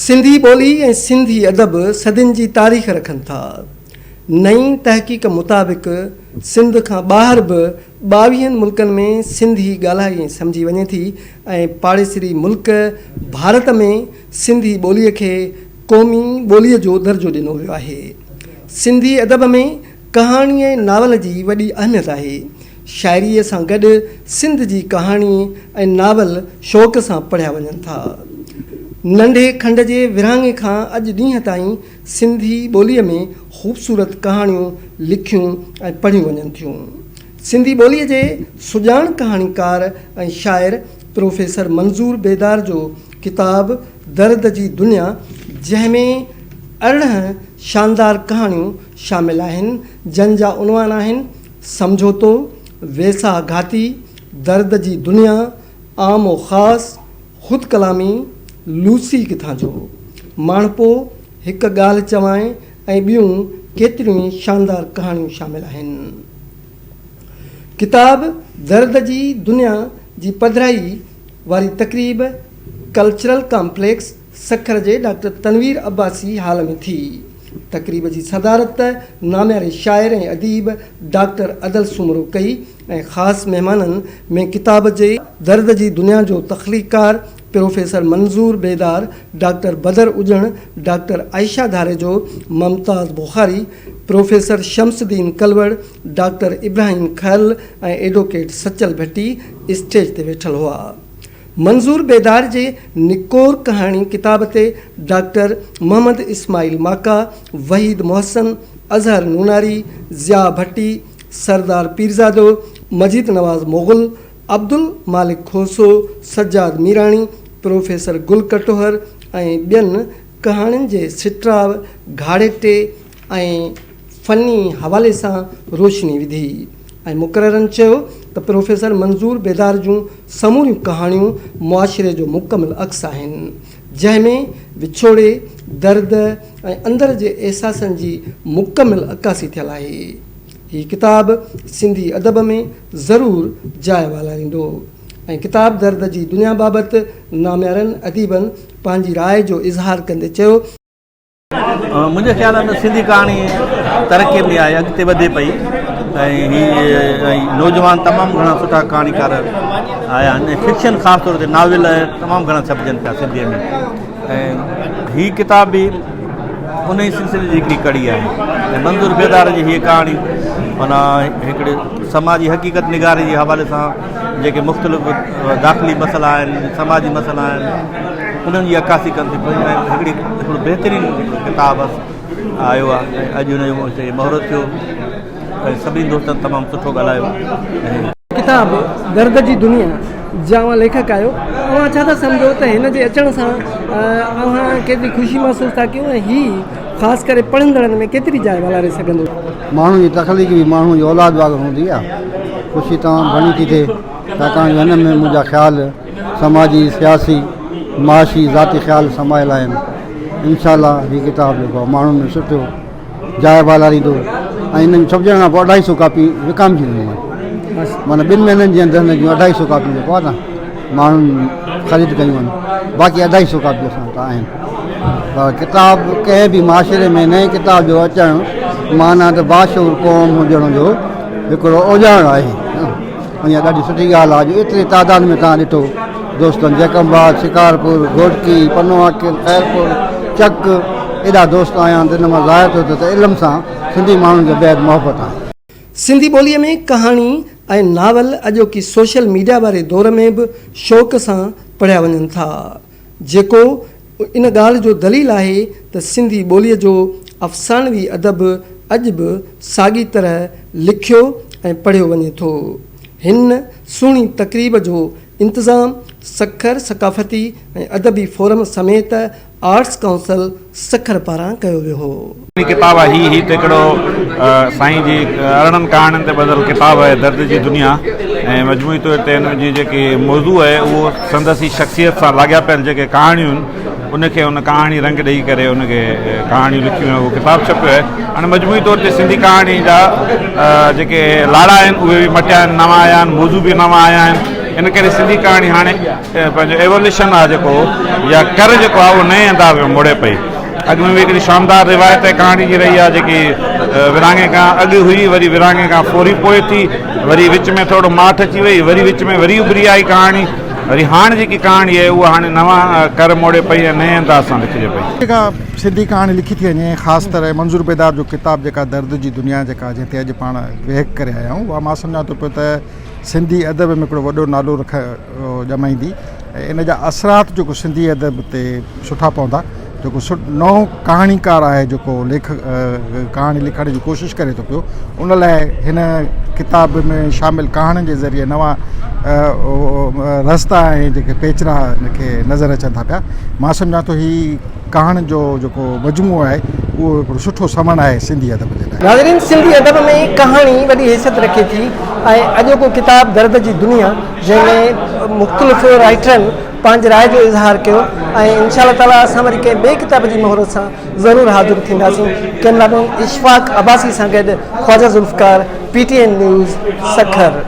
सिंधी ॿोली ऐं सिंधी अदब सदियुनि जी तारीख़ रखनि था। नई तहक़ीक़ मुताबिक़ सिंध खां ॿाहिरि बि 22 मुल्कनि में सिंधी ॻाल्हाई ऐं सम्झी वञे थी ऐं पाड़ेसरी मुल्क भारत में सिंधी ॿोलीअ खे क़ौमी ॿोलीअ जो दर्जो ॾिनो वियो आहे। सिंधी अदब में कहाणी ऐं नावल जी वॾी अहमियत आहे। शाइरीअ सां गॾु सिंध जी कहाणी ऐं नावल शौक़ सां पढ़िया वञनि था। नंढे खंड जे विरहाङे खां अॼु ॾींहं ताईं सिंधी ॿोलीअ में ख़ूबसूरत कहाणियूं लिखियूं ऐं पढ़ियूं वञनि थियूं। सिंधी ॿोलीअ जे सुञाण कहाणीकार ऐं शाइर प्रोफेसर मंज़ूर बेदार जो किताब दर्द जी दुनिया, जंहिंमें 18 शानदार कहाणियूं शामिल आहिनि, जंहिंजा उनवान आहिनि समझोतो, वेसा घाती, दर्द जी दुनिया, आम व ख़ास, ख़ुद कलामी, लूसी किथां जो, माणपो, हिकु ॻाल्हि चवाएं ऐं ॿियूं केतिरियूं ई शानदार कहाणियूं शामिल आहिनि। किताब दर्द जी दुनिया जी पधिराई वारी तक़रीब कल्चरल कॉम्प्लेक्स सखर जे डॉक्टर तनवीर अब्बासी हाल में थी। तक़रीब जी सदारत नाम्यारे शाइर ऐं अदीब डॉक्टर अदल सुमरो कई ऐं ख़ासि महिमाननि में किताब जे दर्द जी दुनिया जो तख़लीक़कार professor Manzoor Bedar, doctor Badar Ujan, doctor Ayesha Dharejo, Mumtaz Bukhari, professor Shamsuddin Kalwar, doctor Ibrahim Khail ऐं एडवोकेट सचल भट्टी स्टेज ते वेठल हुआ। मंज़ूर बेदार जे निकोर कहाणी किताब ते डॉक्टर मोहम्मद इस्माइल माका, वहीद मोहसन, अज़हर नूनारी, ज़िया भट्टी, सरदार पीरज़ादो, मजीद नवाज़ मोगल, अब्दुल मालिक खोसो, सज्जाद मीराणी, प्रोफेसर गुल कटोहर ऐं ॿियनि कहाणियुनि जे सिटराव घाड़ेटे ऐं फ़नी हवाले सां रोशनी विधी ऐं मुक़ररनि चयो त प्रोफेसर मंज़ूर बेदार जूं समूरियूं कहाणियूं मुआशिरे जो मुकमिल अक्स आहिनि, जंहिंमें विछोड़े, दर्द ऐं अंदर जे अहसासनि जी मुकमिल अक्कासी थियल आहे। हीअ किताब सिंधी अदब में ज़रूरु जाइ वालारींदो ऐं किताब दर्द जी दुनिया बाबति नाम्यारनि अदीबनि पंहिंजी राय जो इज़हार कंदे चयो, मुंहिंजे ख़्याल में सिंधी कहाणी तरक़ी में आहे, अॻिते वधे पई ऐं हीअ नौजवान तमामु घणा सुठा कहाणीकार आया आहिनि। फिक्शन ख़ासि तौर ते नाविल तमामु घणा छपजनि पिया सिंधीअ में ऐं हीअ किताब बि उन ई सिलसिले जी हिकिड़ी कड़ी आहे। ऐं मंज़ूर बेदार जी हीअ कहाणी माना हिकिड़े समाजी हक़ीक़त निगारे जे हवाले सां जेके मुख़्तलिफ़ दाख़िली मसइला आहिनि, समाजी मसइला आहिनि, उन्हनि जी अक्कासी कनि थी पई ऐं हिकिड़ो बहितरीनु किताब आयो आहे। अॼु हुनजो हिते महूरत थियो ऐं सभिनी दोस्तनि तमामु सुठो ॻाल्हायो। किताब दर्द जी दुनिया जव्हां लेखक आहियो, तव्हां छा था सम्झो त हिन जे अचण सां अव्हां केतिरी ख़ुशी महसूसु था कयूं ऐं हीअ ख़ासि करे पढ़ंदड़नि में केतिरी जाइ वालारे सघंदो? माण्हू जी तख़लीक़ बि माण्हू जी औलाद वांगुरु हूंदी आहे। ख़ुशी तमामु घणी थी थिए, छाकाणि हिन में मुंहिंजा ख़्याल समाजी, सियासी, माशी, ज़ाती ख़्याल समायल आहिनि। इंशाअल्लाह हीअ किताब जेको आहे माण्हुनि में सुठो जाइ वालारींदो ऐं हिन में छपजण खां पोइ 250 कापी विकामजी वेंदियूं आहिनि। माना 2 महीननि जे अंदरि हिन जूं 250 कापियूं जेको आहे न माण्हुनि ख़रीद कयूं आहिनि, बाक़ी 250 कापियूं असां वटि आहिनि। पर किताब कंहिं बि माशरे में नए किताब जो अचणु माना त बाशूर क़ौम हुजण जो हिकिड़ो ओजाण आहे। इहा ॾाढी सुठी ॻाल्हि आहे जो एतिरी तादाद में तव्हां ॾिठो दोस्तनि, जैकम्बाद, शिकारपुर, घोटकी, पनवाकिल, खैरपुर, चक, एॾा दोस्त आया आहिनि। त हिन मां ज़ाहिर थियो त इल्म सां सिंधी माण्हुनि जो बेहद मोहबत आहे। सिंधी ॿोलीअ में कहाणी ऐं नावल अॼोकी सोशल मीडिया वारे दौर में बि शौक़ सां पढ़िया वञनि था, जेको इन ॻाल्हि जो दलील आहे त सिंधी ॿोलीअ जो अफ़सानवी अदब अॼु बि साॻी तरह लिखियो ऐं पढ़ियो वञे थो। हिन सुहिणी तक़रीब जो इंतज़ाम सखर सक़ाफ़ती ऐं अदबी फोरम समेत आर्ट्स काउंसिल सखर पारां कयो वियो हो। किताब आहे ही त हिकिड़ो साईं जी 18 कहाणियुनि ते ॿधल किताब आहे दर्द जी दुनिया ऐं मजमूई तौर ते हिन जी जेकी मौज़ू आहे उहो संदसी शख़्सियत सां लाॻापियल जेके कहाणियूं आहिनि उनखे उन कहाणी रंग ॾेई करे उनखे कहाणियूं लिखियूं आहिनि, उहो किताबु छपियो आहे। हाणे मजमूई तौर ते सिंधी कहाणी जा जेके लाड़ा आहिनि उहे बि मटिया आहिनि, नवां आया आहिनि, मौज़ू बि नवां आया आहिनि इन करे सिंधी कहाणी हाणे पंहिंजो एवोल्यूशन आहे जेको या कर जेको आहे उहो नए अंदाज़ में मोड़े पई। अॻु में बि हिकिड़ी शानदार रिवायत कहाणी जी रही आहे जेकी विरहाङे खां अॻु हुई, वरी विरहाङे खां फोरी पोइ थी, वरी विच में थोरो माठ अची वई, वरी विच में वरी उभरी आई कहाणी, वरी हाणे जेकी कहाणी आहे उहा हाणे नवां कर मोड़े पई ऐं नए अंदाज़ सां लिखिजे पई। जेका सिंधी कहाणी लिखी थी वञे, ख़ासि तरह मंज़ूर बेदार जो किताबु जेका दर्द जी दुनिया जेका जिते अॼु पाण वेहक करे आया आहियूं, उहा मां सम्झां थो पियो त सिंधी अदब में हिकिड़ो वॾो नालो ॼमाईंदी ऐं इन जा असरात जेको सिंधी अदब ते सुठा पवंदा। जेको नओं कहाणीकार आहे जेको कहाणी लिखण जी कोशिशि करे थो पियो, उन लाइ हिन किताब में शामिल कहाणियुनि जे ज़रिए नवां रस्ता ऐं जेके पेचरा हिनखे नज़र अचनि था पिया। मां सम्झां थो ही कहाणी जो जेको मजमूओ आहे उहो हिकिड़ो सुठो समन आहे सिंधी अदब जे लाइ। नाज़रीन, सिंधी अदब में कहाणी वॾी हैसियत रखे थी ऐं अॼोको किताब दर्द जी दुनिया जंहिंमें मुख़्तलिफ़ राइटरनि पंहिंजी राय जो इज़हार कयो ऐं इंशाअल्लाह ताला असां वरी कंहिं ॿिए किताब जी मोहरत सां ज़रूरु हाज़िर थींदासीं। कैमरामैन इशफाक अब्बासी सां गॾु ख्वाजा ज़ुल्फ़कार, PTN न्यूज़, सखर।